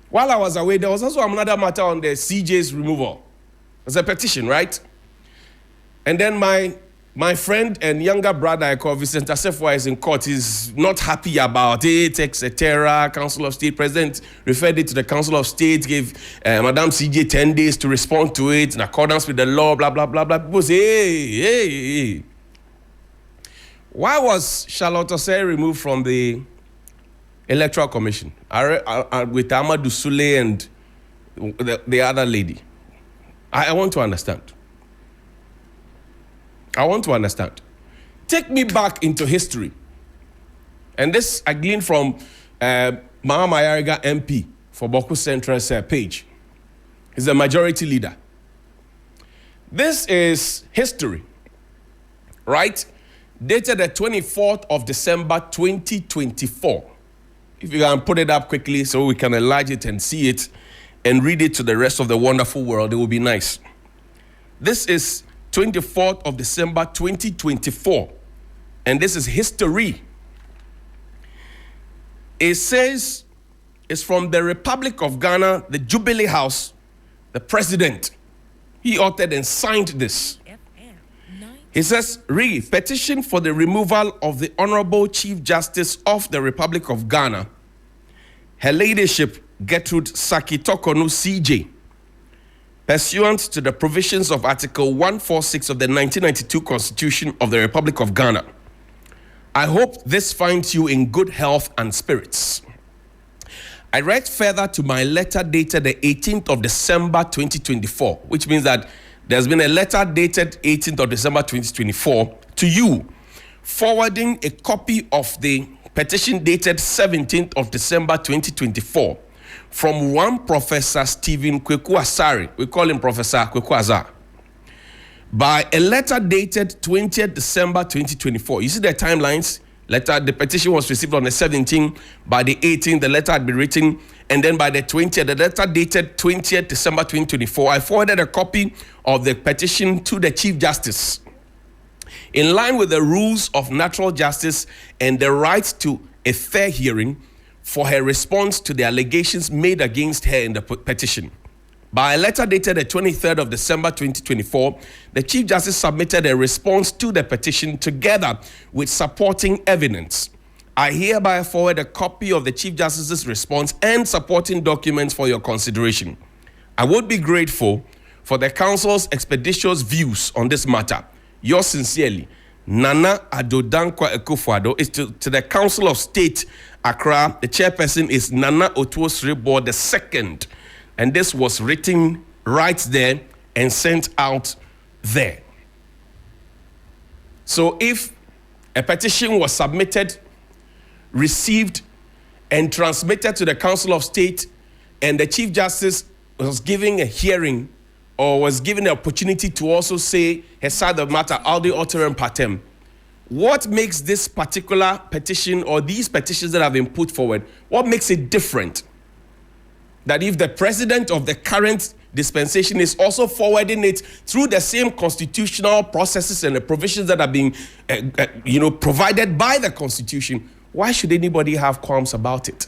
While I was away, there was also another matter on the CJ's removal. It's a petition, right? And then my friend and younger brother, I call Vincent Asefwa, is in court. He's not happy about it, etc. Council of State President referred it to the Council of State, gave Madam CJ 10 days to respond to it in accordance with the law, blah, blah, blah, blah. People say, hey. Why was Charlotte Osei removed from the Electoral Commission with Amadou Sule and the other lady? I want to understand. Take me back into history. And this I gleaned from Mahama Yariga MP for Boku Central's page. He's the majority leader. This is history, right? Dated the 24th of December 2024. If you can put it up quickly so we can enlarge it and see it and read it to the rest of the wonderful world, it will be nice. This is 24th of December 2024, and this is history. It says it's from the Republic of Ghana, the Jubilee House, the president. He authored and signed this. He says, petition for the removal of the Honorable Chief Justice of the Republic of Ghana, Her Ladyship Gertrude Saki Tokonu CJ, pursuant to the provisions of Article 146 of the 1992 Constitution of the Republic of Ghana. I hope this finds you in good health and spirits. I write further to my letter dated the 18th of December 2024, which means that there's been a letter dated 18th of December 2024 to you, forwarding a copy of the petition dated 17th of December 2024 from one Professor Stephen Kweku Asari, we call him Professor Kweku Azar, by a letter dated 20th December 2024. You see the timelines? The petition was received on the 17th. By the 18th, the letter had been written. And then by the 20th, the letter dated 20th December 2024. I forwarded a copy of the petition to the Chief Justice. In line with the rules of natural justice and the right to a fair hearing for her response to the allegations made against her in the petition. By a letter dated the 23rd of December 2024, the Chief Justice submitted a response to the petition together with supporting evidence. I hereby forward a copy of the Chief Justice's response and supporting documents for your consideration. I would be grateful for the Council's expeditious views on this matter. Yours sincerely, Nana Adodankwa Ekufuado. Is to the Council of State, Accra. The chairperson is Nana Otuo-Sribo II. And this was written right there and sent out there. So if a petition was submitted, received, and transmitted to the Council of State, and the Chief Justice was giving a hearing or was given an opportunity to also say her side of the matter, audi autorem partem, what makes this particular petition or these petitions that have been put forward, what makes it different? That if the president of the current dispensation is also forwarding it through the same constitutional processes and the provisions that are being, provided by the Constitution, why should anybody have qualms about it?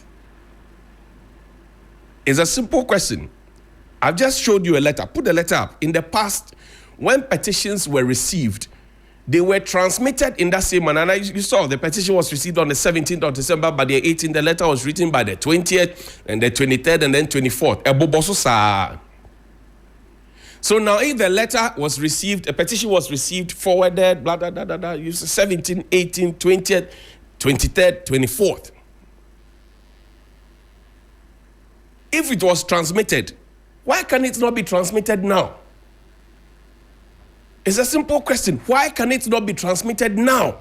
It's a simple question. I've just showed you a letter. Put the letter up. In the past, when petitions were received, they were transmitted in that same manner. And you saw the petition was received on the 17th of December. By the 18th, the letter was written by the 20th, and the 23rd, and then 24th. So now, if the letter was received, a petition was received, forwarded, blah, blah, blah, blah, blah, you 17th, 18th, 20th, 23rd, 24th. If it was transmitted, why can it not be transmitted now? It's a simple question. Why can it not be transmitted now?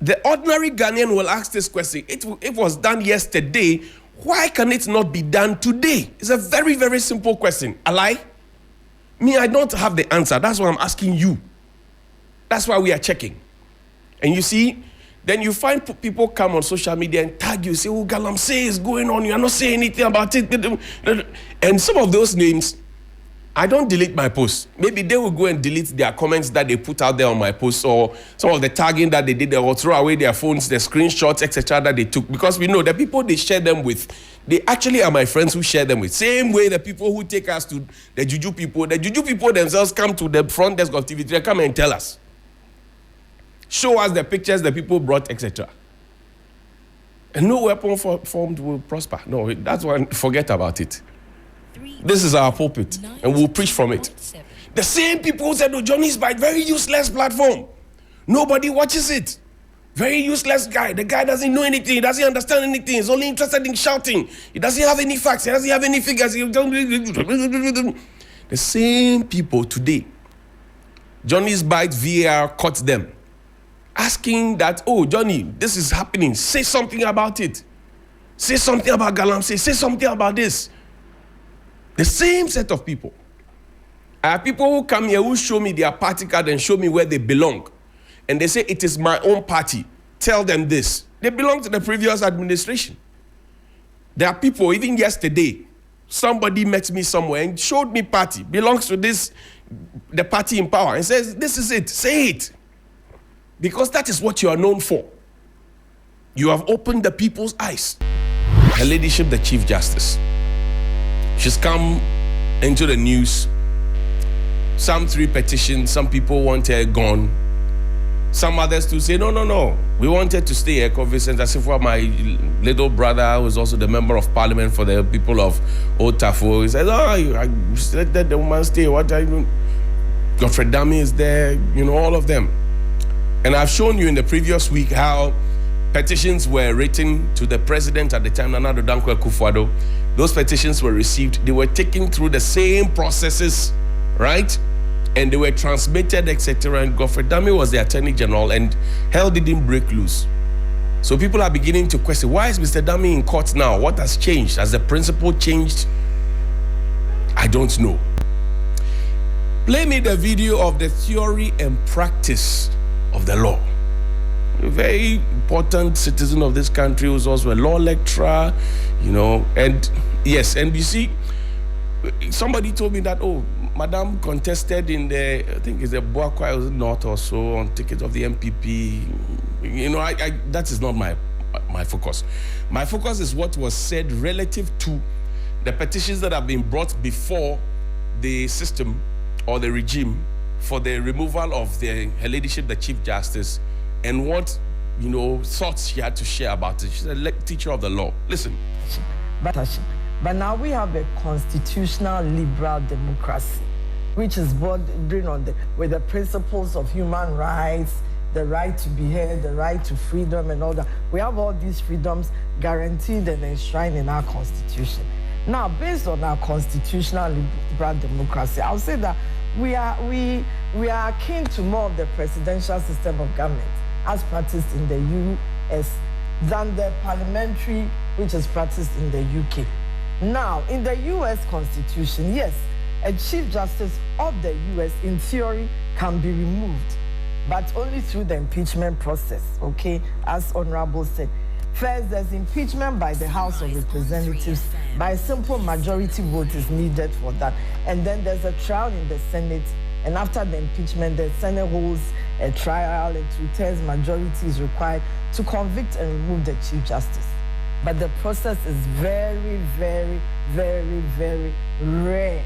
The ordinary Ghanaian will ask this question. It was done yesterday. Why can it not be done today? It's a very, very simple question. Alai? Me, I don't have the answer. That's why I'm asking you. That's why we are checking. And you see, then you find people come on social media and tag you, say, oh, Galamsey is going on. You are not saying anything about it. And some of those names, I don't delete my posts. Maybe they will go and delete their comments that they put out there on my posts, or some of the tagging that they did, or throw away their phones, the screenshots, etc. that they took, because we know the people they share them with, they actually are my friends who share them with. Same way the people who take us to the juju people themselves come to the front desk of TV3, come and tell us. Show us the pictures the people brought, etc. And no weapon formed will prosper. No, that's one, forget about it. This is our pulpit, and we'll preach from it. The same people who said, oh, Johnny's by very useless platform. Nobody watches it. Very useless guy. The guy doesn't know anything. He doesn't understand anything. He's only interested in shouting. He doesn't have any facts. He doesn't have any figures. The same people today, Johnny's Bite VAR caught them, asking that, oh, Johnny, this is happening. Say something about it. Say something about Galamsey. Say something about this. The same set of people. I have people who come here who show me their party card and show me where they belong. And they say, it is my own party. Tell them this. They belong to the previous administration. There are people, even yesterday, somebody met me somewhere and showed me party, belongs to this, the party in power, and says, this is it, say it. Because that is what you are known for. You have opened the people's eyes. Her Ladyship, the Chief Justice. She's come into the news. Some 3 petitions, some people want her gone. Some others to say, no. We wanted to stay here, convinced as if we're my little brother, who is also the member of parliament for the people of Old Tafo. He said, I said that the woman stay. What are you? Godfrey Dami is there, all of them. And I've shown you in the previous week how petitions were written to the president at the time, Nana Addo Dankwa Akufo-Addo. Those petitions were received. They were taken through the same processes, right? And they were transmitted, etc. And Godfrey Dami was the Attorney General, and hell didn't break loose. So people are beginning to question, why is Mr. Dami in court now? What has changed? Has the principle changed? I don't know. Play me the video of the theory and practice of the law. A very important citizen of this country who's also a law lecturer, and yes, and you see, somebody told me that, oh, Madam contested in the, I think it's the Boakwa North or so, on ticket of the MPP. That is not my focus. My focus is what was said relative to the petitions that have been brought before the system or the regime for the removal of Her Ladyship, the Chief Justice, and what, thoughts she had to share about it. She's a teacher of the law. Listen. But now we have a constitutional liberal democracy, which is bordering with the principles of human rights, the right to be heard, the right to freedom and all that. We have all these freedoms guaranteed and enshrined in our constitution. Now, based on our constitutional liberal democracy, I'll say that we are akin to more of the presidential system of government as practiced in the US than the parliamentary, which is practiced in the UK. Now, in the US Constitution, yes, a Chief Justice of the US, in theory, can be removed, but only through the impeachment process, okay, as Honorable said. First, there's impeachment by the House of Representatives. By a simple majority vote is needed for that. And then there's a trial in the Senate. And after the impeachment, the Senate holds a trial. A 2/3 majority is required to convict and remove the Chief Justice. But the process is very, very, very, very rare.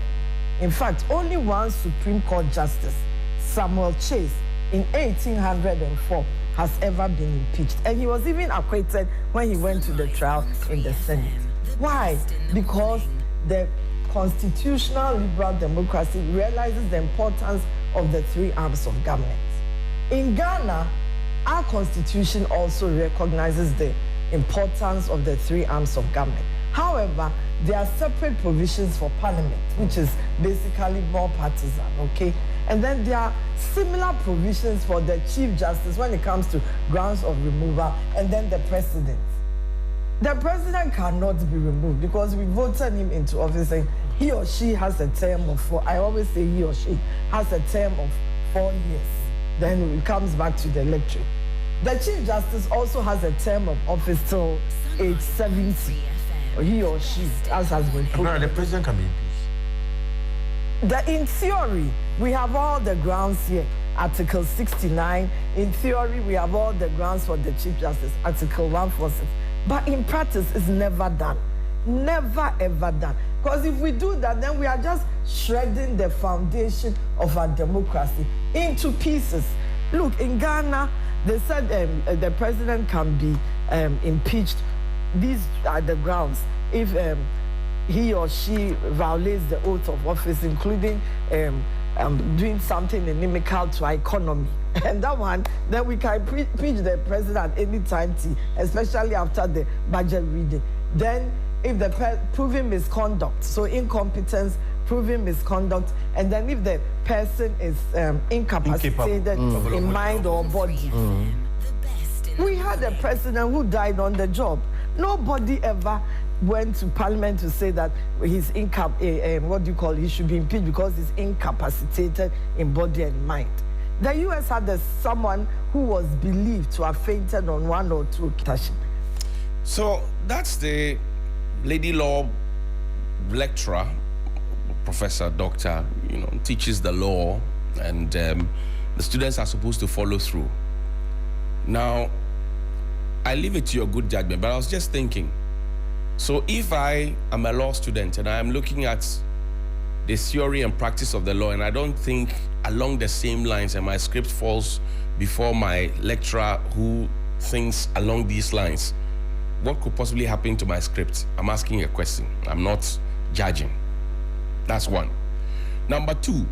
In fact, only one Supreme Court Justice, Samuel Chase, in 1804, has ever been impeached. And he was even acquitted when he went to the trial in the Senate. Why? Because the constitutional liberal democracy realizes the importance of the 3 arms of government. In Ghana, our constitution also recognizes the importance of the 3 arms of government. However, there are separate provisions for parliament, which is basically more partisan, okay? And then there are similar provisions for the Chief Justice when it comes to grounds of removal, and then the president. The president cannot be removed because we voted him into office and he or she has a term of 4. I always say he or she has a term of 4 years. Then it comes back to the electorate. The Chief Justice also has a term of office till age 70. Or he or she, as has been put. No, the president can be impeached. In theory, we have all the grounds here. Article 69. In theory, we have all the grounds for the Chief Justice. Article 146. But in practice, it's never done. Never, ever done. Because if we do that, then we are just shredding the foundation of our democracy into pieces. Look, in Ghana, they said the president can be impeached. These are the grounds. If he or she violates the oath of office, including doing something inimical to our economy. And that one, then we can preach the president anytime, especially after the budget reading. Then, if the proven misconduct, so incompetence, proven misconduct, and then if the person is incapacitated in mind or body. We had a president who died on the job. Nobody ever went to parliament to say that he's he should be impeached because he's incapacitated in body and mind. The U.S. had someone who was believed to have fainted on 1 or 2 occasions. So that's the lady law lecturer, professor, doctor, teaches the law, and the students are supposed to follow through. Now, I leave it to your good judgment, but I was just thinking, so if I am a law student and I am looking at the theory and practice of the law, and I don't think along the same lines, and my script falls before my lecturer who thinks along these lines, what could possibly happen to my script? I'm asking a question. I'm not judging. That's one. Number two,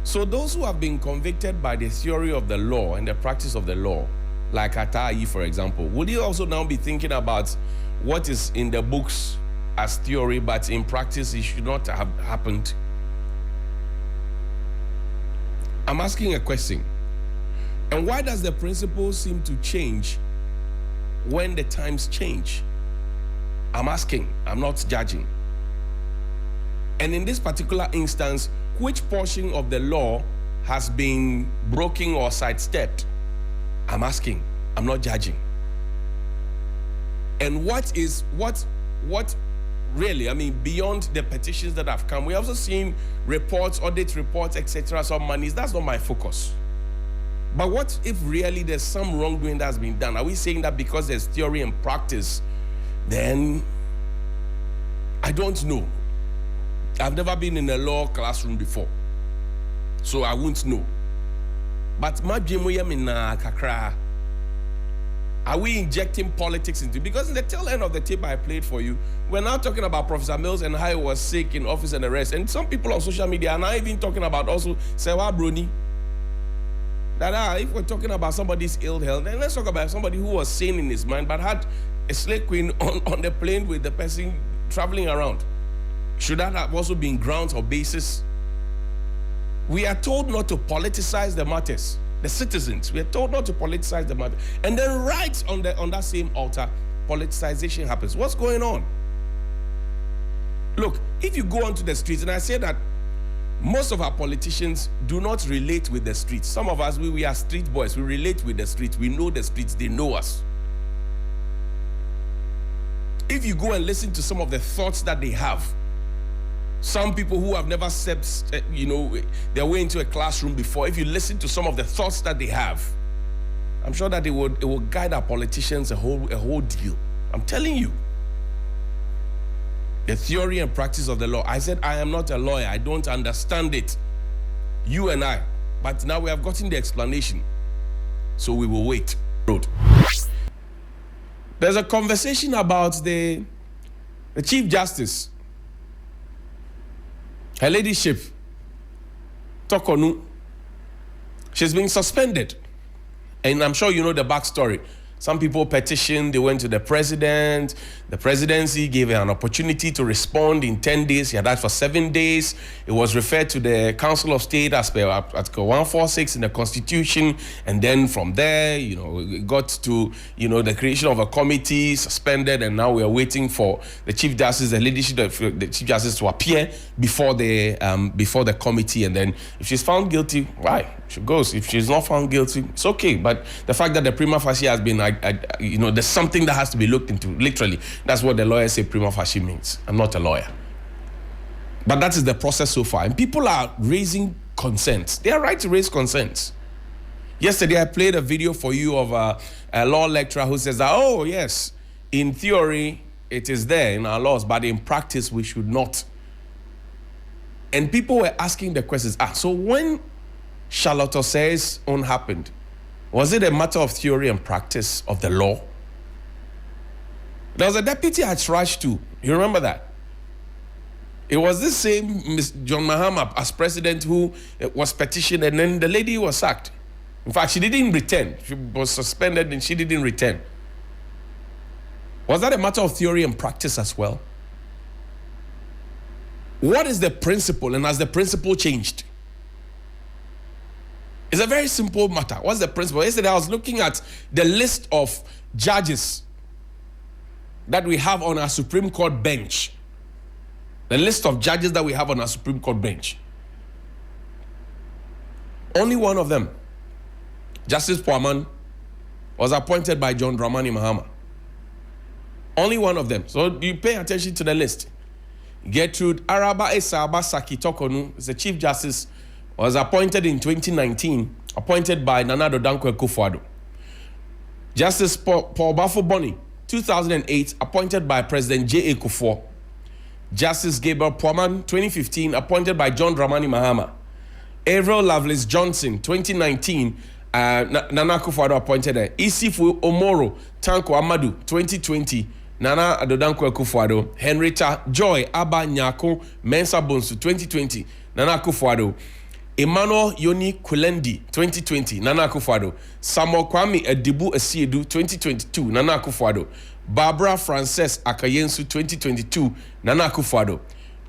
so those who have been convicted by the theory of the law and the practice of the law, like Atai, for example, would you also now be thinking about what is in the books as theory, but in practice it should not have happened? I'm asking a question. And why does the principle seem to change when the times change? I'm asking, I'm not judging. And in this particular instance, which portion of the law has been broken or sidestepped? I'm asking, I'm not judging. And what really, beyond the petitions that have come, we also seen reports, audit reports, etc., some monies. That's not my focus. But what if really there's some wrongdoing that's been done? Are we saying that because there's theory and practice, then I don't know. I've never been in a law classroom before, so I won't know. But are we injecting politics into it? Because in the tail end of the tape I played for you, we're now talking about Professor Mills and how he was sick in office and the rest. And some people on social media are now even talking about also Sewa Bruni. That if we're talking about somebody's ill health, then let's talk about somebody who was sane in his mind but had a slave queen on the plane with the person traveling around. Should that have also been grounds or basis? We are told not to politicize the matters. The citizens, we are told not to politicize the matter. And then right on that same altar, politicization happens. What's going on? Look, if you go onto the streets, and I say that most of our politicians do not relate with the streets. Some of us, we are street boys. We relate with the streets. We know the streets. They know us. If you go and listen to some of the thoughts that they have, some people who have never stepped, their way into a classroom before, if you listen to some of the thoughts that they have, I'm sure that it will guide our politicians a whole deal. I'm telling you. The theory and practice of the law. I said I am not a lawyer. I don't understand it. You and I. But now we have gotten the explanation. So we will wait. There's a conversation about the Chief Justice. Her ladyship, Tokonu, she's been suspended. And I'm sure you know the backstory. Some people petitioned, they went to the president. The presidency gave her an opportunity to respond in 10 days. She had asked for 7 days. It was referred to the Council of State as per Article 146 in the Constitution. And then from there, it got to, the creation of a committee, suspended, and now we are waiting for the Chief Justice, the leadership of the Chief Justice to appear before the committee. And then if she's found guilty, why? She goes. If she's not found guilty, it's okay. But the fact that the prima facie has been, there's something that has to be looked into. Literally, that's what the lawyers say prima facie means. I'm not a lawyer. But that is the process so far. And people are raising concerns. They are right to raise concerns. Yesterday, I played a video for you of a law lecturer who says that, oh, yes, in theory, it is there in our laws, but in practice, we should not. And people were asking the questions, so when Charlotte Osei's own happened, was it a matter of theory and practice of the law? There was a deputy at Raj too. You remember that? It was this same John Mahama as president who was petitioned, and then the lady was sacked. In fact, she didn't return. She was suspended and she didn't return. Was that a matter of theory and practice as well? What is the principle, and has the principle changed? It's a very simple matter. What's the principle? Yesterday I was looking at the list of judges that we have on our Supreme Court bench. The list of judges that we have on our Supreme Court bench. Only one of them, Justice Poaman, was appointed by John Dramani Mahama. Only one of them. So you pay attention to the list. Gertrude Araba Esaba Saki Tokonu is the Chief Justice, was appointed in 2019, appointed by Nana Addo Dankwa Akufo-Addo. Justice Paul Bafo Boni, 2008, appointed by President J.A. Kufuor. Justice Gabriel Poaman, 2015, appointed by John Dramani Mahama. Avril Lovelace Johnson, 2019, Nana Akufo-Addo appointed her. Isifu Omoro Tanko Amadu, 2020, Nana Addo Dankwa Akufo-Addo. Henrietta Joy Abba Nyako Mensa Bonsu, 2020, Nana Akufo-Addo. Emmanuel Yoni Kulendi, 2020, Nana Akufo-Addo. Samuel Kwame Edibu Asiedu, 2022, Nana Akufo-Addo. Barbara Frances Akayensu, 2022, Nana Akufo-Addo.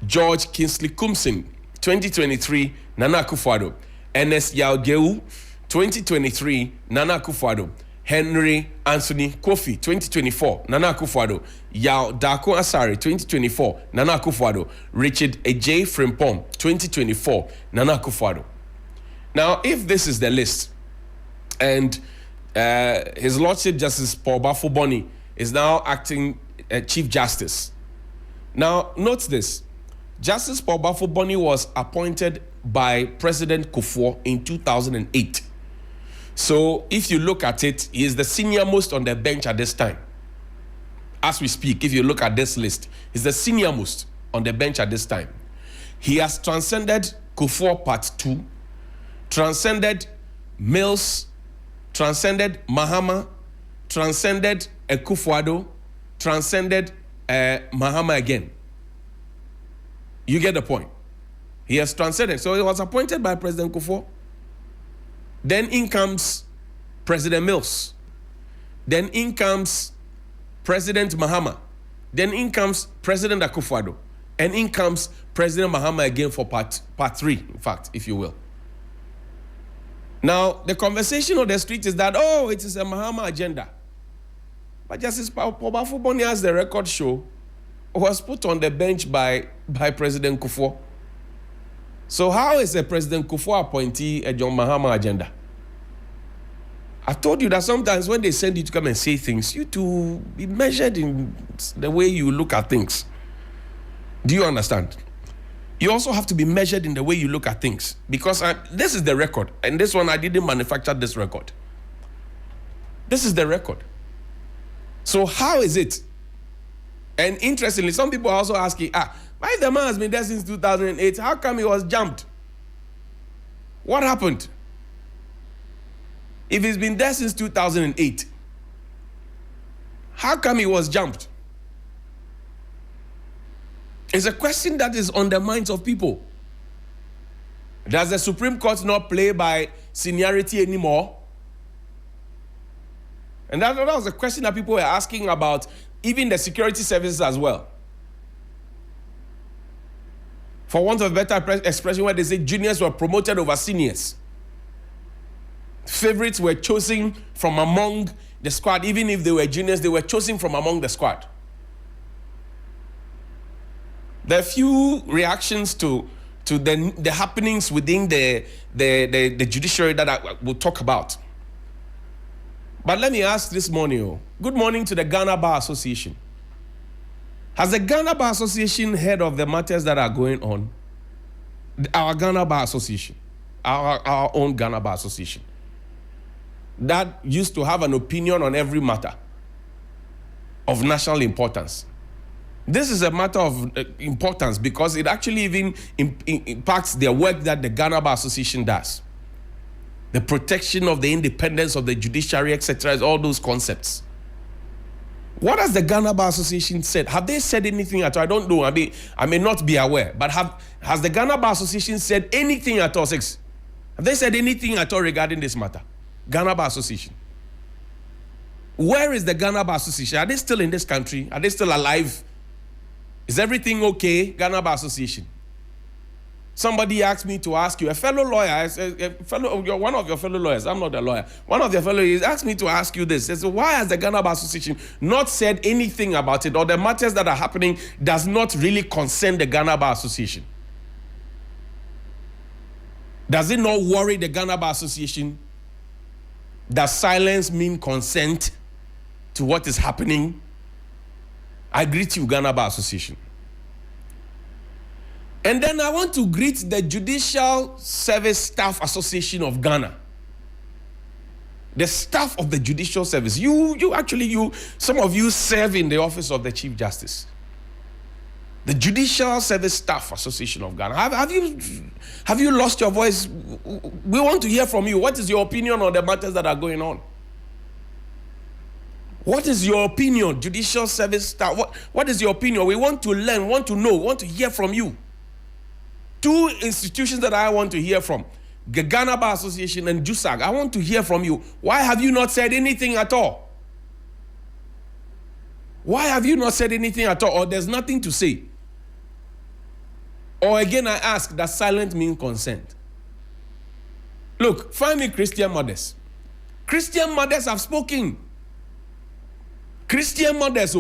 George Kingsley Kumsin, 2023, Nana Akufo-Addo. Ernest Yaugeu, 2023, Nana Akufo-Addo. Henry Anthony Kofi, 2024, Nana Akufo-Addo. Yao Dako Asare, 2024, Nana Akufo-Addo. Richard Ejay Frimpong, 2024, Nana Akufo-Addo. Now, if this is the list, and His Lordship Justice Paul Bafo Boni is now acting Chief Justice. Now, note this. Justice Paul Bafo Boni was appointed by President Kufuor in 2008. So, if you look at it, he is the senior most on the bench at this time. As we speak, if you look at this list, he's the senior most on the bench at this time. He has transcended Kufuor Part 2, transcended Mills, transcended Mahama, transcended Akufo-Addo, transcended Mahama again. You get the point. He has transcended. So he was appointed by President Kufuor. Then in comes President Mills. Then in comes President Mahama. Then in comes President Akufo-Addo. And in comes President Mahama again for part 3, in fact, if you will. Now, the conversation on the street is that, oh, it is a Mahama agenda. But Justice Paul Bafo Boni, as the record show, was put on the bench by President Kufuor. So how is a President Kufuor appointee a John Mahama agenda? I told you that sometimes when they send you to come and say things, you to be measured in the way you look at things. Do you understand? You also have to be measured in the way you look at things. Because this is the record. And this one, I didn't manufacture this record. This is the record. So how is it? And interestingly, some people are also asking, why the man has been there since 2008? How come he was jumped? What happened? If he's been there since 2008, how come he was jumped? It's a question that is on the minds of people. Does the Supreme Court not play by seniority anymore? And that was a question that people were asking about even the security services as well. For want of a better expression, where they say juniors were promoted over seniors. Favorites were chosen from among the squad. Even if they were juniors, they were chosen from among the squad. There are few reactions to the happenings within the judiciary that I will talk about. But let me ask this morning, good morning to the Ghana Bar Association. Has the Ghana Bar Association heard of the matters that are going on? Our Ghana Bar Association, our own Ghana Bar Association, that used to have an opinion on every matter of national importance. This is a matter of importance because it actually even impacts the work that the Ghana Bar Association does. The protection of the independence of the judiciary, etc., all those concepts. What has the Ghana Bar Association said? Have they said anything at all? I don't know. I may not be aware. But has the Ghana Bar Association said anything at all? Have they said anything at all regarding this matter? Ghana Bar Association. Where is the Ghana Bar Association? Are they still in this country? Are they still alive? Is everything okay? Ghana Bar Association. Somebody asked me to ask you, a fellow lawyer, one of your fellow lawyers, I'm not a lawyer, one of your fellow lawyers asked me to ask you this. He said, why has the Ghana Bar Association not said anything about it, or the matters that are happening does not really concern the Ghana Bar Association? Does it not worry the Ghana Bar Association that silence means consent to what is happening? I greet you, Ghana Bar Association. And then I want to greet the Judicial Service Staff Association of Ghana. The staff of the Judicial Service. Some of you serve in the office of the Chief Justice. The Judicial Service Staff Association of Ghana. Have you lost your voice? We want to hear from you. What is your opinion on the matters that are going on? What is your opinion, Judicial Service Staff? What is your opinion? We want to learn, want to know, want to hear from you. Two institutions that I want to hear from, the Ghana Bar Association and JUSAG. I want to hear from you. Why have you not said anything at all? Why have you not said anything at all? Or there's nothing to say? Or again, I ask, does silent mean consent? Look, find me Christian mothers. Christian mothers have spoken. Christian mothers,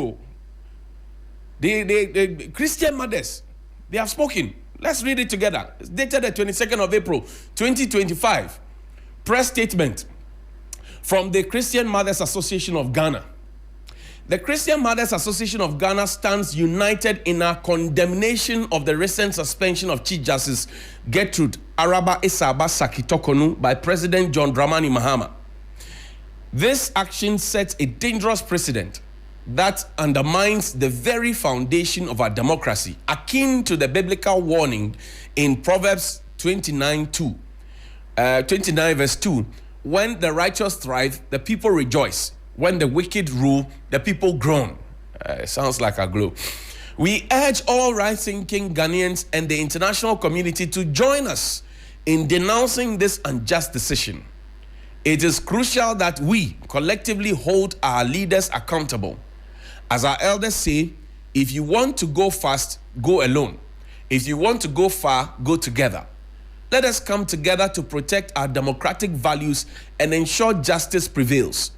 Christian mothers, they have spoken. Let's read it together. It's dated the 22nd of April, 2025. Press statement from the Christian Mothers Association of Ghana. The Christian Mothers Association of Ghana stands united in our condemnation of the recent suspension of Chief Justice Gertrude Araba Isaba Sakitokonu by President John Dramani Mahama. This action sets a dangerous precedent that undermines the very foundation of our democracy, akin to the biblical warning in Proverbs 29 verse 2. When the righteous thrive, the people rejoice. When the wicked rule, the people groan. Sounds like a glow. We urge all right-thinking Ghanaians and the international community to join us in denouncing this unjust decision. It is crucial that we collectively hold our leaders accountable. As our elders say, if you want to go fast, go alone. If you want to go far, go together. Let us come together to protect our democratic values and ensure justice prevails.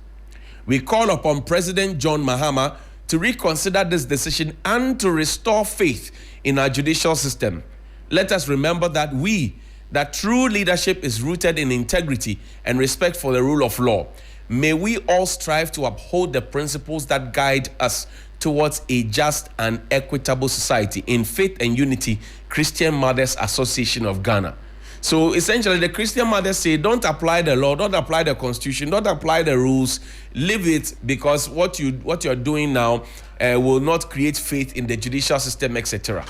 We call upon President John Mahama to reconsider this decision and to restore faith in our judicial system. Let us remember that true leadership is rooted in integrity and respect for the rule of law. May we all strive to uphold the principles that guide us towards a just and equitable society. In faith and unity, Christian Mothers Association of Ghana. So essentially, the Christian mothers say, don't apply the law, don't apply the constitution, don't apply the rules, leave it, because what you're doing now will not create faith in the judicial system, etc.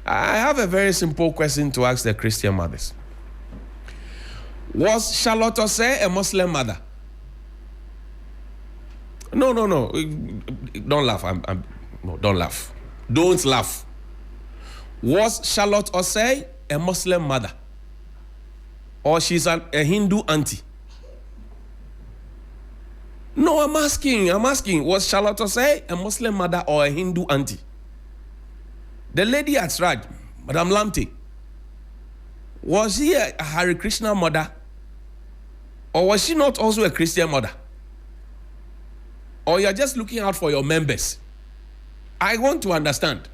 I have a very simple question to ask the Christian mothers. Was Charlotte Osei a Muslim mother? No. Don't laugh. No, don't laugh. Don't laugh. Was Charlotte Osei a Muslim mother? Or she's a Hindu auntie? No, I'm asking. Was Charlotte Osei a Muslim mother or a Hindu auntie? The lady at Raj, Madam Lamte, was she a Hare Krishna mother? Or was she not also a Christian mother? Or you're just looking out for your members? I want to understand.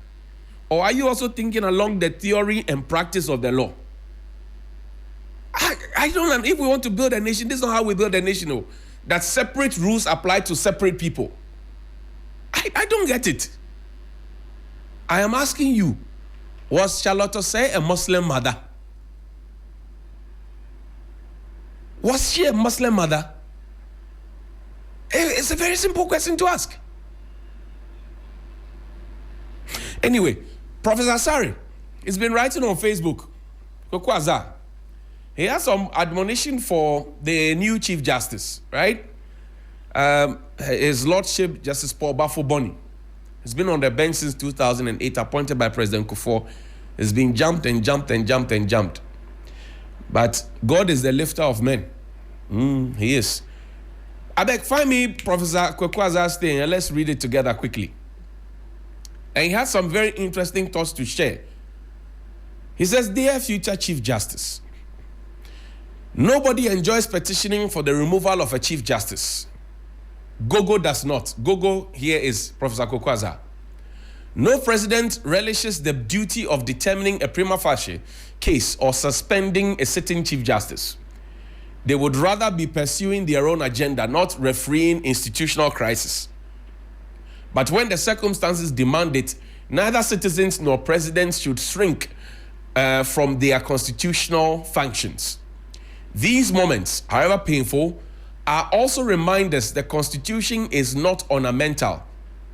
Or are you also thinking along the theory and practice of the law? I don't know. If we want to build a nation, this is not how we build a nation. No. That separate rules apply to separate people. I don't get it. I am asking you, was Charlotte Osei a Muslim mother? Was she a Muslim mother? It's a very simple question to ask. Anyway, Professor Sari has been writing on Facebook. He has some admonition for the new Chief Justice, right? His Lordship Justice Paul Bafo-Boni. He's been on the bench since 2008, appointed by President Kufuor. He's been jumped and jumped and jumped and jumped. But God is the lifter of men. He is. I beg, find me Professor Kwekwaza's thing and let's read it together quickly. And he has some very interesting thoughts to share. He says, "Dear future Chief Justice, nobody enjoys petitioning for the removal of a Chief Justice. Gogo does not." Gogo here is Professor Kwekwaza. "No president relishes the duty of determining a prima facie case or suspending a sitting Chief Justice. They would rather be pursuing their own agenda, not refereeing institutional crisis. But when the circumstances demand it, neither citizens nor presidents should shrink from their constitutional functions. These moments, however painful, are also reminders the Constitution is not ornamental,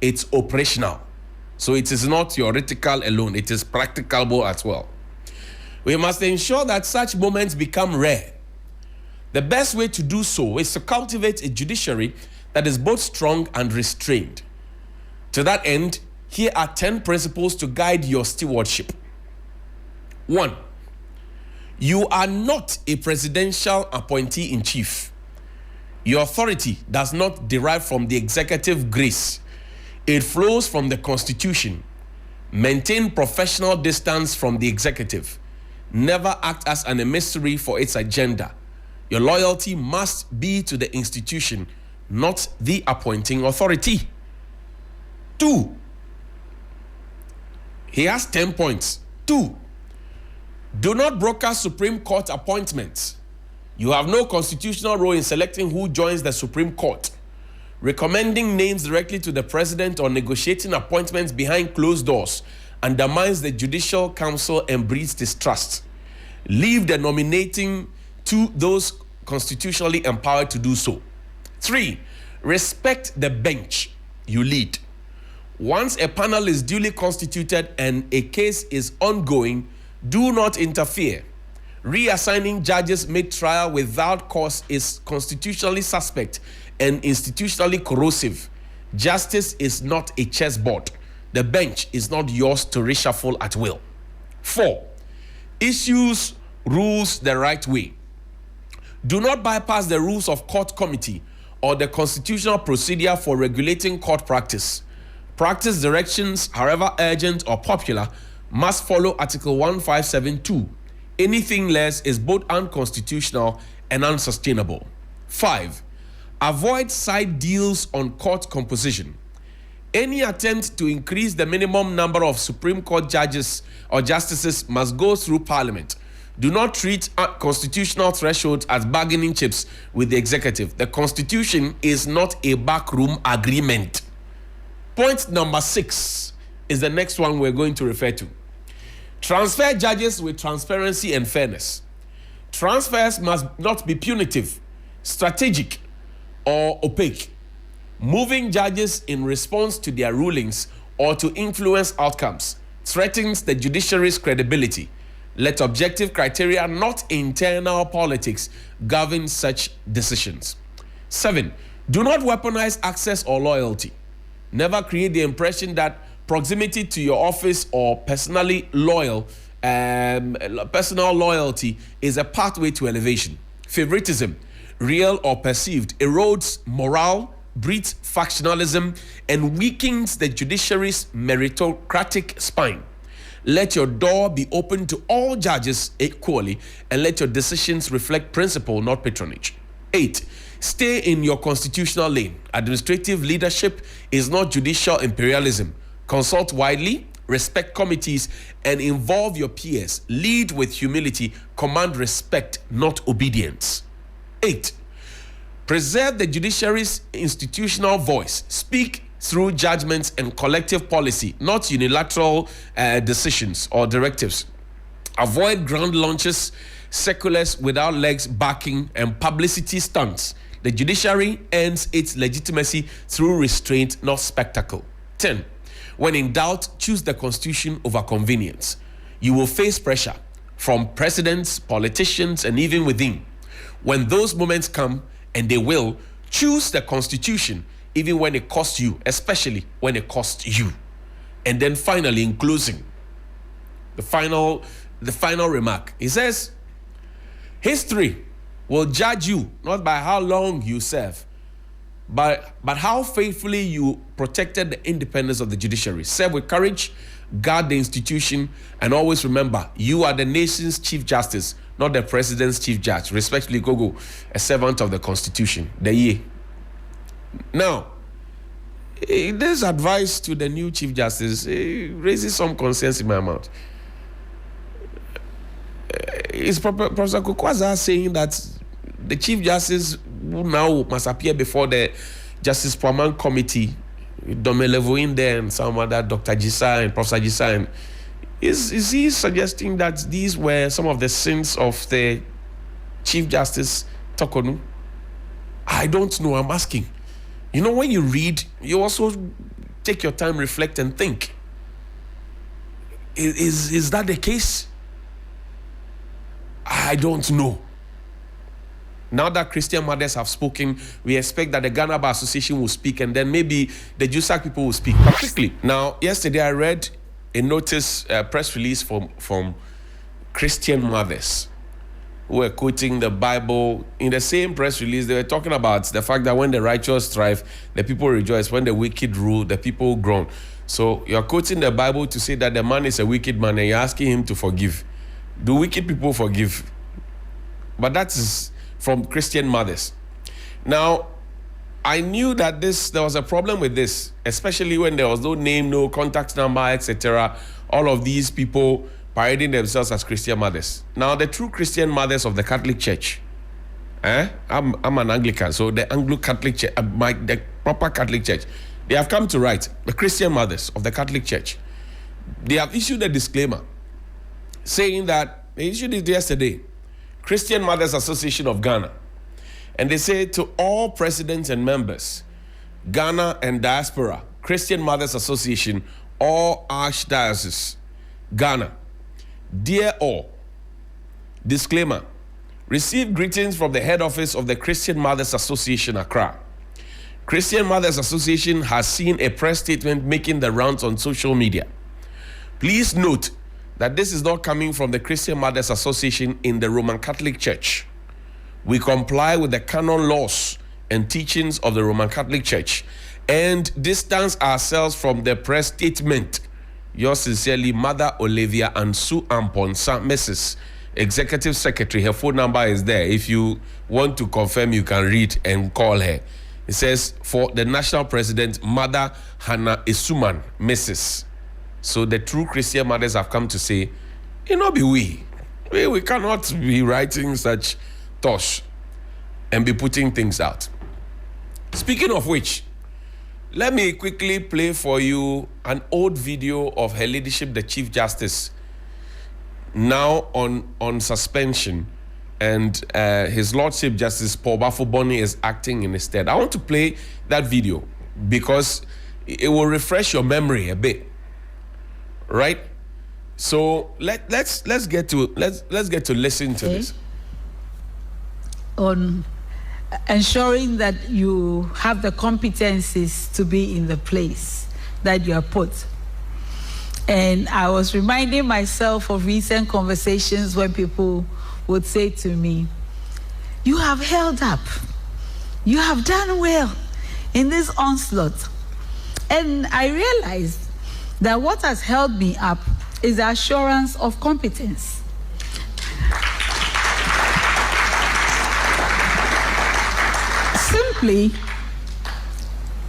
it's operational. So it is not theoretical alone, it is practicable as well. We must ensure that such moments become rare. The best way to do so is to cultivate a judiciary that is both strong and restrained. To that end, here are 10 principles to guide your stewardship. 1. You are not a presidential appointee-in-chief. Your authority does not derive from the executive grace. It flows from the Constitution. Maintain professional distance from the executive. Never act as an emissary for its agenda. Your loyalty must be to the institution, not the appointing authority." 2. He has 10 points. 2. Do not broker Supreme Court appointments. You have no constitutional role in selecting who joins the Supreme Court. Recommending names directly to the president or negotiating appointments behind closed doors undermines the Judicial Council and breeds distrust. Leave the nominating to those constitutionally empowered to do so. 3. Respect the bench you lead. Once a panel is duly constituted and a case is ongoing, do not interfere. Reassigning judges mid-trial without cause is constitutionally suspect and institutionally corrosive. Justice is not a chessboard. The bench is not yours to reshuffle at will. 4. Issues rules the right way. Do not bypass the rules of court committee or the constitutional procedure for regulating court practice. Practice directions, however urgent or popular, must follow Article 1572. Anything less is both unconstitutional and unsustainable. 5. Avoid side deals on court composition. Any attempt to increase the minimum number of Supreme Court judges or justices must go through Parliament. Do not treat constitutional thresholds as bargaining chips with the executive. The Constitution is not a backroom agreement. Point number 6 is the next one we're going to refer to. Transfer judges with transparency and fairness. Transfers must not be punitive, strategic, or opaque. Moving judges in response to their rulings or to influence outcomes threatens the judiciary's credibility. Let objective criteria, not internal politics, govern such decisions. 7. Do not weaponize access or loyalty. Never create the impression that proximity to your office or personal loyalty is a pathway to elevation. Favoritism, real or perceived, erodes morale, breeds factionalism, and weakens the judiciary's meritocratic spine. Let your door be open to all judges equally, and let your decisions reflect principle, not patronage. 8. Stay in your constitutional lane. Administrative leadership is not judicial imperialism. Consult widely, respect committees, and involve your peers. Lead with humility, command respect, not obedience. 8. Preserve the judiciary's institutional voice. Speak through judgments and collective policy, not unilateral decisions or directives. Avoid grand launches seculars without legs backing, and publicity stunts, the judiciary earns its legitimacy through restraint, not spectacle. 10. When in doubt, choose the Constitution over convenience. You will face pressure from presidents, politicians, and even within. When those moments come, and they will, choose the Constitution, even when it costs you, especially when it costs you. And then finally, in closing, the final remark, he says, history will judge you not by how long you serve, but how faithfully you protected the independence of the judiciary. Serve with courage, guard the institution, and always remember, you are the nation's Chief Justice, not the President's Chief Judge. Respectfully, Gogo, a servant of the Constitution. The year. Now, this advice to the new Chief Justice raises some concerns in my mouth. Is Professor Kokwaza saying that the Chief Justice who now must appear before the Justice Praman Committee, Domelevo in there and some other Dr. Jisa and Professor Jisa, and is he suggesting that these were some of the sins of the Chief Justice Tokonu? I don't know, I'm asking. You know, when you read, you also take your time, reflect, and think. Is that the case? I don't know. Now that Christian mothers have spoken, we expect that the Ghana Bar Association will speak, and then maybe the JUSAC people will speak. But quickly, now, yesterday I read a notice, press release from Christian mothers who were quoting the Bible. In the same press release, they were talking about the fact that when the righteous thrive, the people rejoice. When the wicked rule, the people groan. So you're quoting the Bible to say that the man is a wicked man, and you're asking him to forgive. Do wicked people forgive? But that is from Christian mothers. Now, I knew that there was a problem with this, especially when there was no name, no contact number, etc. All of these people parading themselves as Christian mothers. Now, the true Christian mothers of the Catholic Church, I'm an Anglican, so the Anglo-Catholic Church, the proper Catholic Church, they have come to write, the Christian mothers of the Catholic Church, they have issued a disclaimer saying that, they issued it yesterday, Christian Mothers Association of Ghana, and they say to all presidents and members, Ghana and diaspora, Christian Mothers Association, all archdiocese, Ghana, dear all, disclaimer, receive greetings from the head office of the Christian Mothers Association, Accra. Christian Mothers Association has seen a press statement making the rounds on social media. Please note that this is not coming from the Christian Mothers Association in the Roman Catholic Church. We comply with the canon laws and teachings of the Roman Catholic Church and distance ourselves from the press statement. Yours sincerely, Mother Olivia Ansu Amponsa, Mrs. Executive Secretary. Her phone number is there. If you want to confirm, you can read and call her. It says, for the National President, Mother Hannah Isuman, Mrs. So the true Christian mothers have come to say, be we cannot be writing such tosh and be putting things out. Speaking of which, let me quickly play for you an old video of Her Ladyship, the Chief Justice, now on suspension, and His Lordship Justice Paul Bafoboni is acting in his stead. I want to play that video because it will refresh your memory a bit. Right, so let's get to listen to this. On ensuring that you have the competencies to be in the place that you are put. And I was reminding myself of recent conversations when people would say to me, "You have held up, you have done well in this onslaught," and I realized that what has held me up is the assurance of competence. Simply,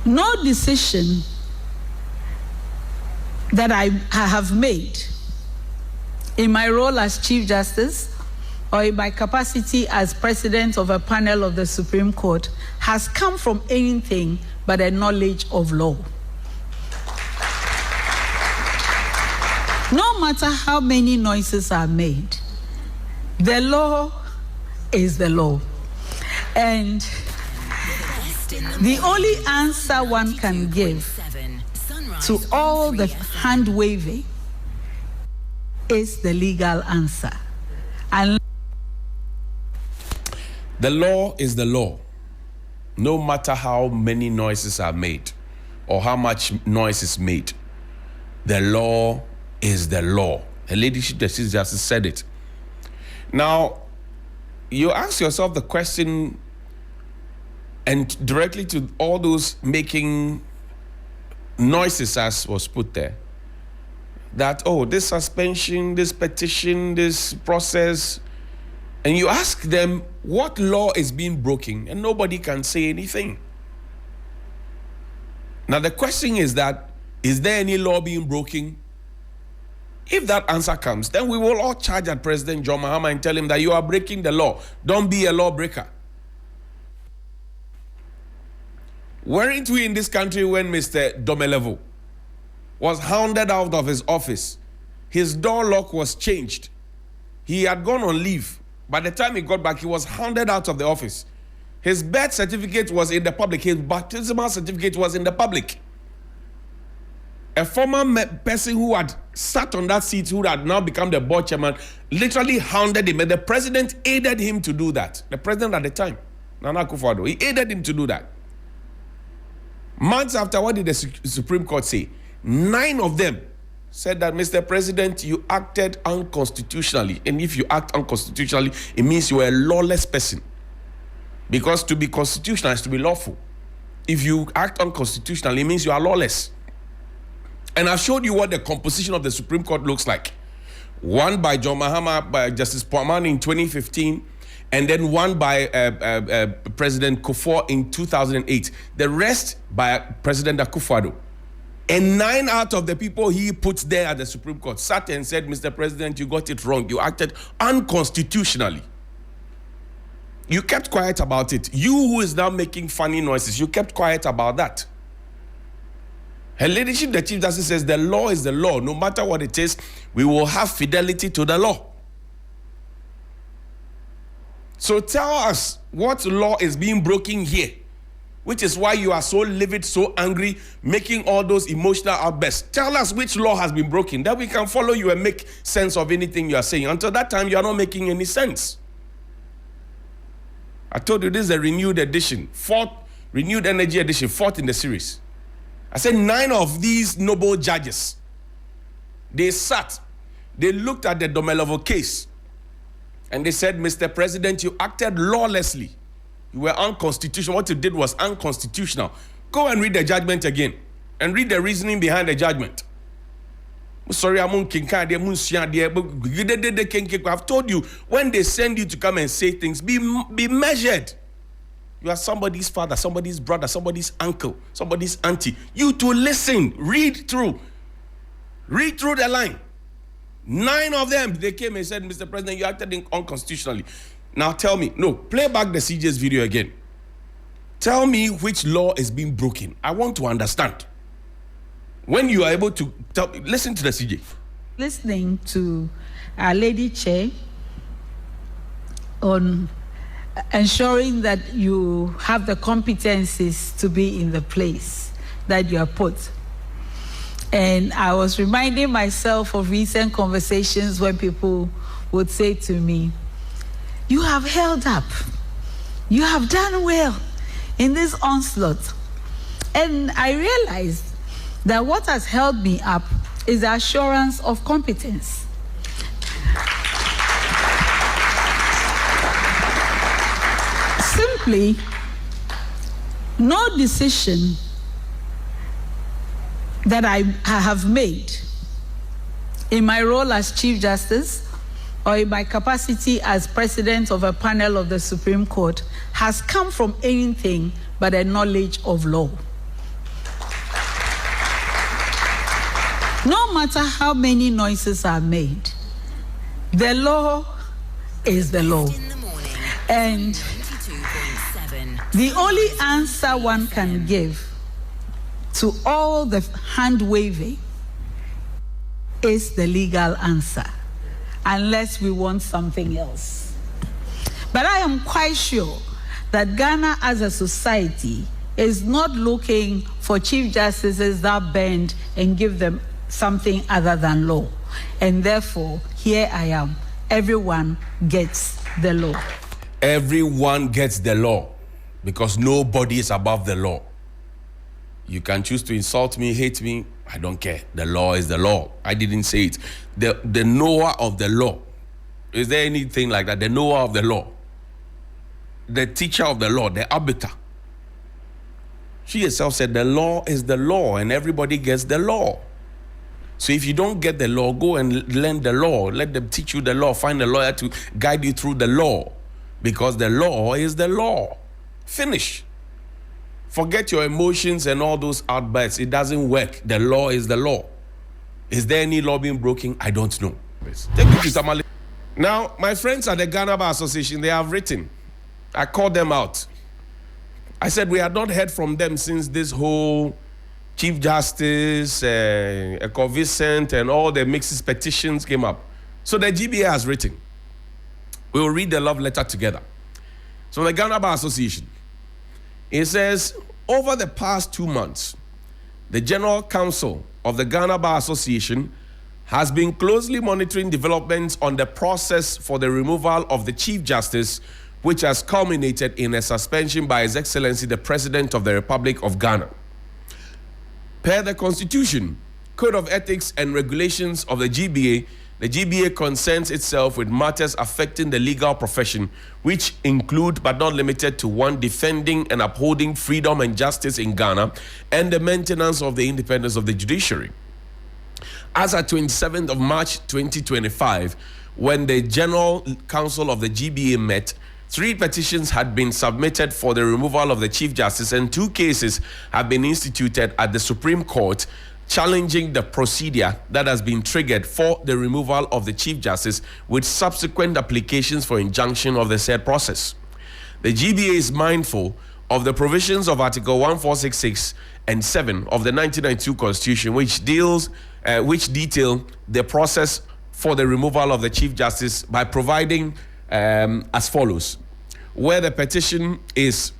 no decision that I have made in my role as Chief Justice or in my capacity as President of a panel of the Supreme Court has come from anything but a knowledge of law. No matter how many noises are made, The law is the law. And the only answer one can give to all the hand waving is the legal answer. And the law is the law. No matter how many noises are made or how much noise is made, the law is the law. Her ladyship, the Chief Justice, said it. Now, you ask yourself the question, and directly to all those making noises, as was put there, that, oh, this suspension, this petition, this process, and you ask them what law is being broken, and nobody can say anything. Now, the question is that, is there any law being broken? If that answer comes, then we will all charge at President John Mahama and tell him that you are breaking the law. Don't be a lawbreaker. Weren't we in this country when Mr. Domelevo was hounded out of his office? His door lock was changed. He had gone on leave. By the time he got back, he was hounded out of the office. His birth certificate was in the public. His baptismal certificate was in the public. A former person who had sat on that seat, who had now become the board chairman, literally hounded him. And the president aided him to do that. The president at the time, Nana Akufo-Addo, he aided him to do that. Months after, what did the Supreme Court say? 9 of them said that, Mr. President, you acted unconstitutionally. And if you act unconstitutionally, it means you are a lawless person. Because to be constitutional is to be lawful. If you act unconstitutionally, it means you are lawless. And I've showed you what the composition of the Supreme Court looks like. One by John Mahama, by Justice Poamani in 2015, and then one by President Kufuor in 2008. The rest by President Akufo-Addo. And 9 out of the people he put there at the Supreme Court sat and said, Mr. President, you got it wrong. You acted unconstitutionally. You kept quiet about it. You who is now making funny noises, you kept quiet about that. Her ladyship, the Chief Justice, says the law is the law. No matter what it is, we will have fidelity to the law. So tell us what law is being broken here, which is why you are so livid, so angry, making all those emotional outbursts. Tell us which law has been broken, that we can follow you and make sense of anything you are saying. Until that time, you are not making any sense. I told you this is a renewed edition, 4th renewed energy edition, 4th in the series. I said 9 of these noble judges, they sat, they looked at the Domelevo case, and they said, Mr. President, you acted lawlessly. You were unconstitutional. What you did was unconstitutional. Go and read the judgment again, and read the reasoning behind the judgment. Sorry, I've told you, when they send you to come and say things, be measured. You are somebody's father, somebody's brother, somebody's uncle, somebody's auntie. You to listen, read through the line. 9 of them, they came and said, Mr. President, you acted unconstitutionally. Now tell me, no, play back the CJ's video again. Tell me which law is being broken. I want to understand. When you are able to listen to the CJ. Listening to our Lady Chair on ensuring that you have the competencies to be in the place that you are put. And I was reminding myself of recent conversations when people would say to me, you have held up. You have done well in this onslaught. And I realized that what has held me up is the assurance of competence. Simply, no decision that I have made in my role as Chief Justice or in my capacity as President of a panel of the Supreme Court has come from anything but a knowledge of law. No matter how many noises are made, the law is the law. And the only answer one can give to all the hand waving is the legal answer. unless we want something else. But I am quite sure that Ghana as a society is not looking for chief justices that bend and give them something other than law. And therefore, here I am. Everyone gets the law. Everyone gets the law because nobody is above the law. You can choose to insult me, hate me. I don't care. The law is the law. I didn't say it. The knower of the law. Is there anything like that? The knower of the law. The teacher of the law, the arbiter. She herself said the law is the law and everybody gets the law. So if you don't get the law, go and learn the law. Let them teach you the law. Find a lawyer to guide you through the law. Because the law is the law. Finish. Forget your emotions and all those outbursts. It doesn't work. The law is the law. Is there any law being broken? I don't know. Take me to Tamale. Now, my friends at the Ghana Bar Association, they have written. I called them out. I said we had not heard from them since this whole Chief Justice, Ecovicent, and all the mixed petitions came up. So the GBA has written. We will read the love letter together. So the Ghana Bar Association, it says, over the past 2 months, the General Counsel of the Ghana Bar Association has been closely monitoring developments on the process for the removal of the Chief Justice, which has culminated in a suspension by His Excellency the President of the Republic of Ghana. Per the Constitution, Code of Ethics and Regulations of the GBA concerns itself with matters affecting the legal profession, which include but not limited to 1, defending and upholding freedom and justice in Ghana, and the maintenance of the independence of the judiciary. As at 27th of March 2025, when the General Council of the GBA met, 3 petitions had been submitted for the removal of the Chief Justice, and 2 cases have been instituted at the Supreme Court challenging the procedure that has been triggered for the removal of the Chief Justice, with subsequent applications for injunction of the said process. The GBA is mindful of the provisions of Article 1466 and 7 of the 1992 Constitution, which detail the process for the removal of the Chief Justice by providing as follows. Where the petition is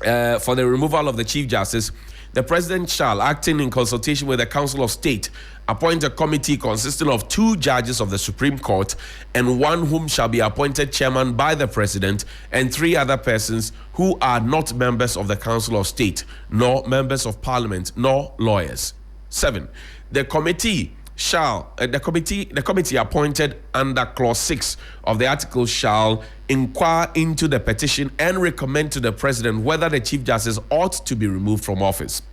for the removal of the Chief Justice, the President shall, acting in consultation with the Council of State, appoint a committee consisting of 2 judges of the Supreme Court and 1 whom shall be appointed chairman by the President, and 3 other persons who are not members of the Council of State, nor members of Parliament, nor lawyers. 7. The committee appointed under Clause 6 of the article shall inquire into the petition and recommend to the President whether the Chief Justice ought to be removed from office.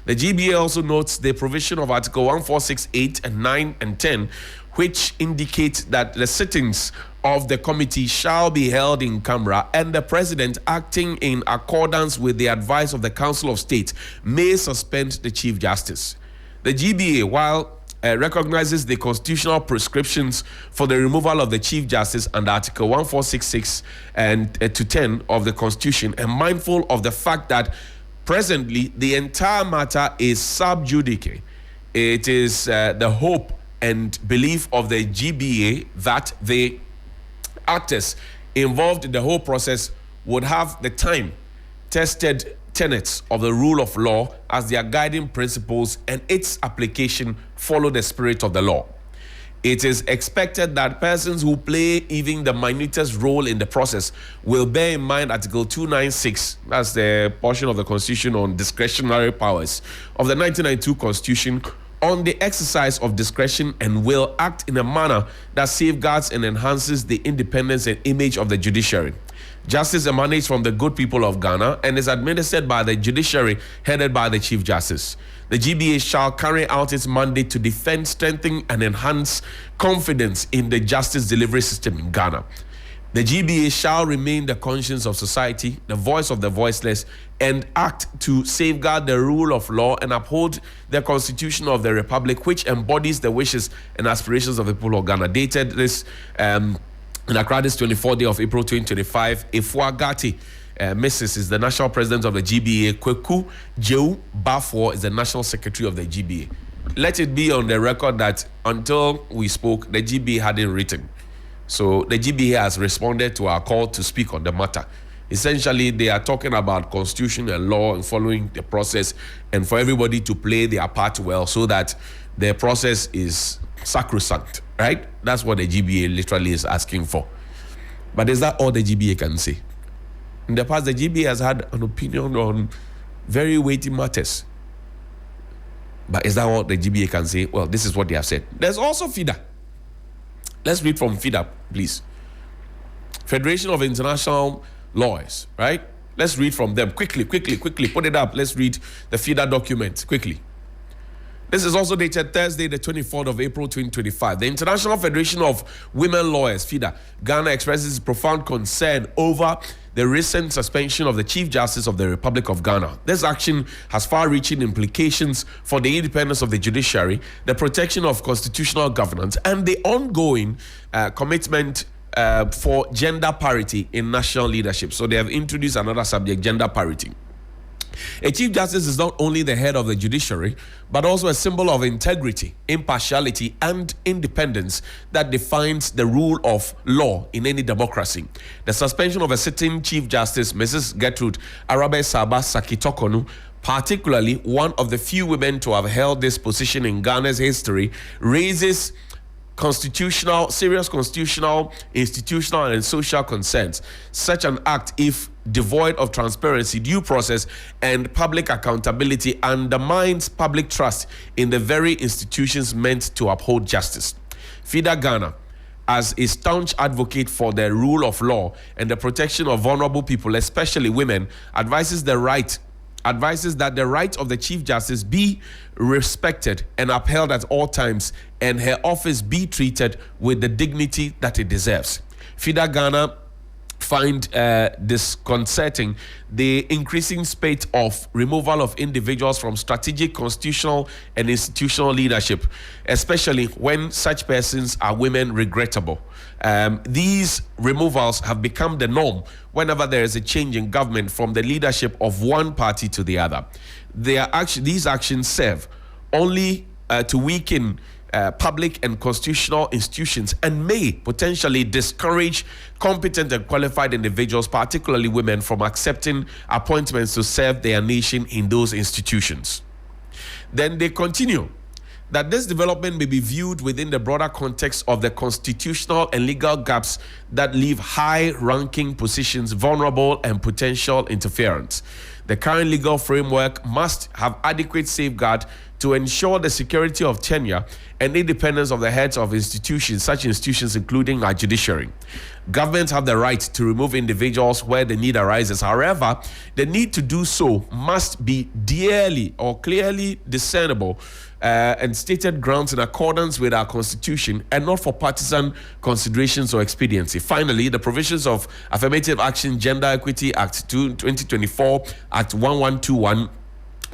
The GBA also notes the provision of Article 1468 and 9 and 10, which indicate that the sittings of the committee shall be held in camera, and the President, acting in accordance with the advice of the Council of State, may suspend the Chief Justice. The GBA, while recognizes the constitutional prescriptions for the removal of the Chief Justice under Article 1466 and to 10 of the Constitution, and mindful of the fact that presently the entire matter is sub judice. It is the hope and belief of the GBA that the actors involved in the whole process would have the time-tested tenets of the rule of law as their guiding principles, and its application follow the spirit of the law. It is expected that persons who play even the minutest role in the process will bear in mind Article 296, that's the portion of the Constitution on discretionary powers of the 1992 Constitution, on the exercise of discretion, and will act in a manner that safeguards and enhances the independence and image of the judiciary. Justice emanates from the good people of Ghana and is administered by the judiciary headed by the Chief Justice. The GBA shall carry out its mandate to defend, strengthen, and enhance confidence in the justice delivery system in Ghana. The GBA shall remain the conscience of society, the voice of the voiceless, and act to safeguard the rule of law and uphold the Constitution of the Republic, which embodies the wishes and aspirations of the people of Ghana. Dated this in Accra, this 24th day of April 2025, Efuagati Mrs. is the national president of the GBA. Kweku Jew Bafor is the national secretary of the GBA. let it be on the record that until we spoke, the GB hadn't written. So the GB has responded to our call to speak on the matter. Essentially, they are talking about constitution and law and following the process, and for everybody to play their part well so that the process is sacrosanct, right? That's what the GBA literally is asking for. But is that all the GBA can say? In the past, the GBA has had an opinion on very weighty matters. But is that all the GBA can say? Well, this is what they have said. There's also FIDA. Let's read from FIDA, please. Federation of International Lawyers, right? Let's read from them quickly. Put it up. Let's read the FIDA document quickly. This is also dated Thursday, the 24th of April, 2025. The International Federation of Women Lawyers, FIDA, Ghana, expresses profound concern over the recent suspension of the Chief Justice of the Republic of Ghana. This action has far-reaching implications for the independence of the judiciary, the protection of constitutional governance, and the ongoing commitment for gender parity in national leadership. So they have introduced another subject, gender parity. A Chief Justice is not only the head of the judiciary, but also a symbol of integrity, impartiality, and independence that defines the rule of law in any democracy. The suspension of a sitting Chief Justice, Mrs. Gertrude Arabe Saba Sakitokonu, particularly one of the few women to have held this position in Ghana's history, raises serious constitutional, institutional, and social concerns. Such an act, if devoid of transparency, due process, and public accountability, undermines public trust in the very institutions meant to uphold justice. FIDA Ghana, as a staunch advocate for the rule of law and the protection of vulnerable people, especially women, advises that the right of the Chief Justice be respected and upheld at all times, and her office be treated with the dignity that it deserves. FIDA Ghana find disconcerting the increasing spate of removal of individuals from strategic, constitutional, and institutional leadership, especially when such persons are women, regrettable. These removals have become the norm whenever there is a change in government from the leadership of one party to the other. These actions serve only to weaken public and constitutional institutions and may potentially discourage competent and qualified individuals, particularly women, from accepting appointments to serve their nation in those institutions. Then they continue that this development may be viewed within the broader context of the constitutional and legal gaps that leave high-ranking positions vulnerable and potential interference. The current legal framework must have adequate safeguard to ensure the security of tenure and independence of the heads of institutions, such institutions including our judiciary. Governments have the right to remove individuals where the need arises. However, the need to do so must be clearly discernible and stated grounds in accordance with our constitution, and not for partisan considerations or expediency. Finally, the provisions of Affirmative Action Gender Equity Act 2024, Act 1121,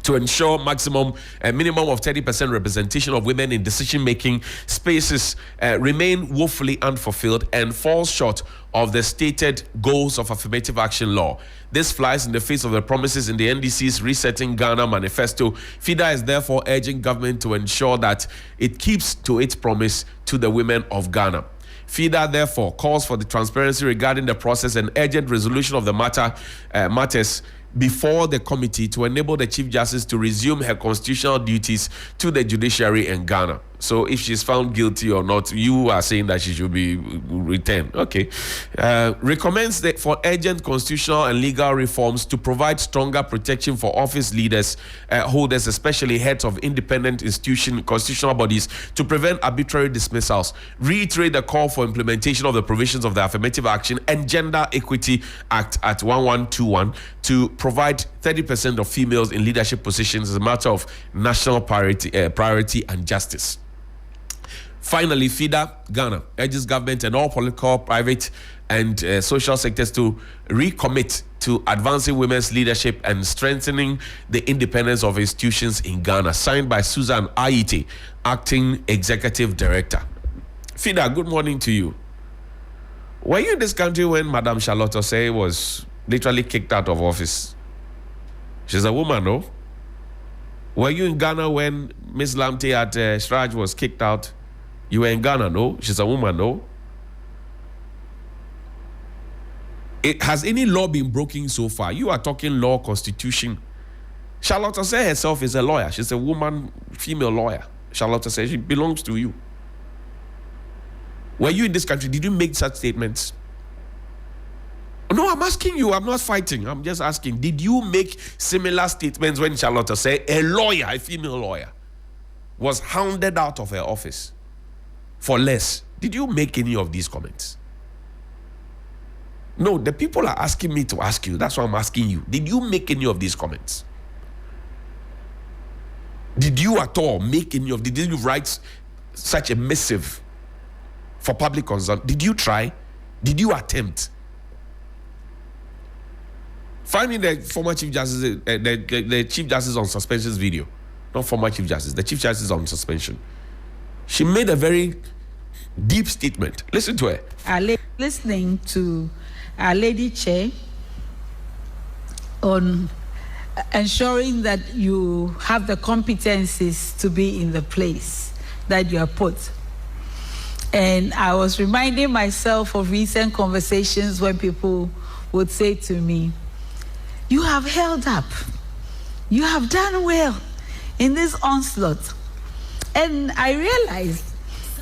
to ensure minimum of 30% representation of women in decision-making spaces remain woefully unfulfilled and falls short of the stated goals of affirmative action law. This flies in the face of the promises in the NDC's Resetting Ghana manifesto. FIDA is therefore urging government to ensure that it keeps to its promise to the women of Ghana. FIDA therefore calls for the transparency regarding the process and urgent resolution of the matters before the committee to enable the Chief Justice to resume her constitutional duties to the judiciary in Ghana. So if she's found guilty or not, you are saying that she should be returned. Okay. Recommends that for urgent constitutional and legal reforms to provide stronger protection for office leaders, holders, especially heads of independent constitutional bodies, to prevent arbitrary dismissals. Reiterate the call for implementation of the provisions of the Affirmative Action and Gender Equity Act at 1121 to provide 30% of females in leadership positions as a matter of national priority and justice. Finally, FIDA Ghana urges government and all political, private, and social sectors to recommit to advancing women's leadership and strengthening the independence of institutions in Ghana. Signed by Susan Ayite, Acting Executive Director. FIDA, good morning to you. Were you in this country when Madame Charlotte Osei was literally kicked out of office? She's a woman, no? Were you in Ghana when Miss Lamte at Shraj was kicked out? You were in Ghana, no? She's a woman, no? Has any law been broken so far? You are talking law, constitution. Charlotte Osei herself is a lawyer. She's a woman, female lawyer. Charlotte Osei, she belongs to you. Were you in this country? Did you make such statements? No, I'm asking you. I'm not fighting. I'm just asking. Did you make similar statements when Charlotte Osei, a lawyer, a female lawyer, was hounded out of her office for less? Did you make any of these comments? No, the people are asking me to ask you. That's why I'm asking you. Did you make any of these comments? Did you at all make any of? Did you write such a missive for public concern? Did you try? Did you attempt? Find me the former Chief Justice, the Chief Justice on suspension's video. Not former Chief Justice, the Chief Justice on suspension. She made a very deep statement. Listen to her. Listening to our Lady Chair on ensuring that you have the competencies to be in the place that you are put. And I was reminding myself of recent conversations when people would say to me, you have held up. You have done well in this onslaught. And I realized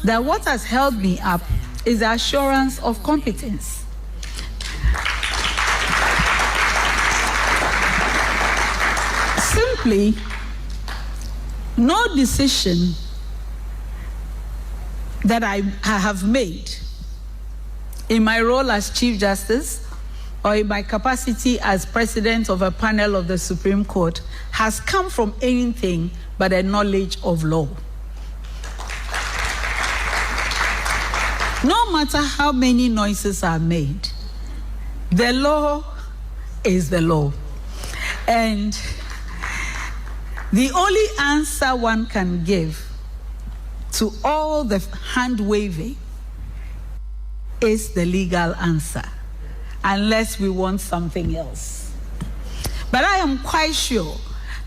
that what has held me up is the assurance of competence. Simply, no decision that I have made in my role as Chief Justice or in my capacity as President of a panel of the Supreme Court has come from anything but a knowledge of law. No matter how many noises are made, the law is the law. And the only answer one can give to all the hand-waving is the legal answer, unless we want something else. But I am quite sure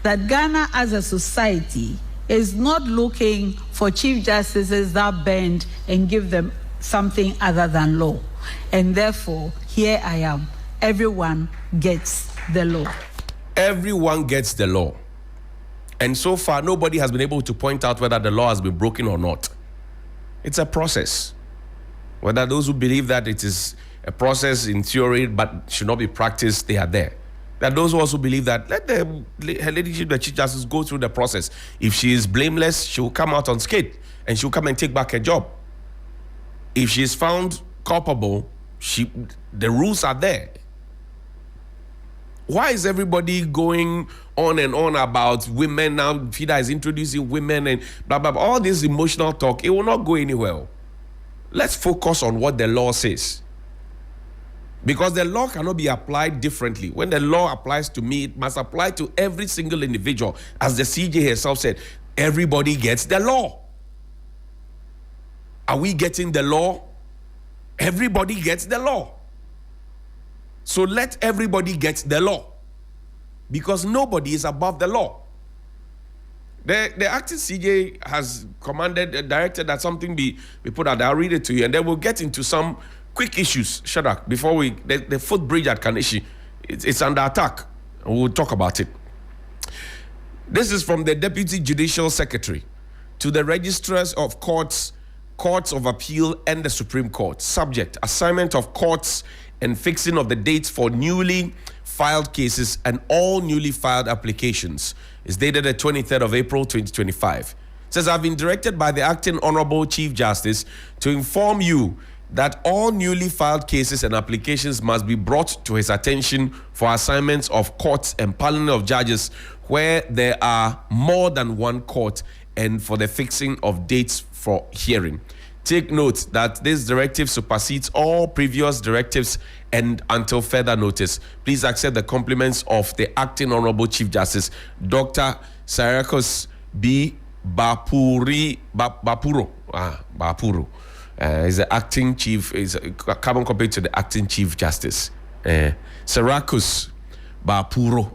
that Ghana as a society is not looking for chief justices that bend and give them something other than law. And therefore, here I am. Everyone gets the law. Everyone gets the law. And so far, nobody has been able to point out whether the law has been broken or not. It's a process. Whether those who believe that it is a process in theory but should not be practiced, they are there. There are those who also believe that let her ladyship, the Chief Justice, go through the process. If she is blameless, she will come out unscathed and she will come and take back her job. If she is found culpable, the rules are there. Why is everybody going on and on about women now? FIDA is introducing women and blah, blah, blah. All this emotional talk, it will not go anywhere. Let's focus on what the law says. Because the law cannot be applied differently. When the law applies to me, it must apply to every single individual. As the CJ herself said, everybody gets the law. Are we getting the law? Everybody gets the law. So let everybody get the law, because nobody is above the law. The acting CJ has directed that something be put out there. I'll read it to you, and then we'll get into some quick issues, Shadrach, before the footbridge at Kanishi, it's under attack, and we'll talk about it. This is from the Deputy Judicial Secretary to the Registrars of Courts, Courts of Appeal, and the Supreme Court. Subject: assignment of courts and fixing of the dates for newly filed cases and all newly filed applications. Is dated the 23rd of April, 2025. It says, I've been directed by the Acting Honorable Chief Justice to inform you that all newly filed cases and applications must be brought to his attention for assignments of courts and paneling of judges where there are more than one court, and for the fixing of dates for hearing. Take note that this directive supersedes all previous directives, and until further notice, please accept the compliments of the Acting Honorable Chief Justice, Dr. Cyracuse B. Bapuro. Is the acting chief, is carbon compared to the acting chief justice. Cyracuse Bapuro.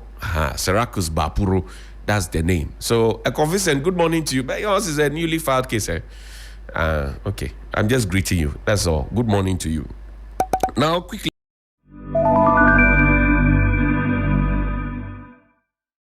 Cyracuse Bapuro That's the name. So, a Vincent, good morning to you. But yours is a newly filed case. Okay, I'm just greeting you. That's all. Good morning to you. Now, quickly.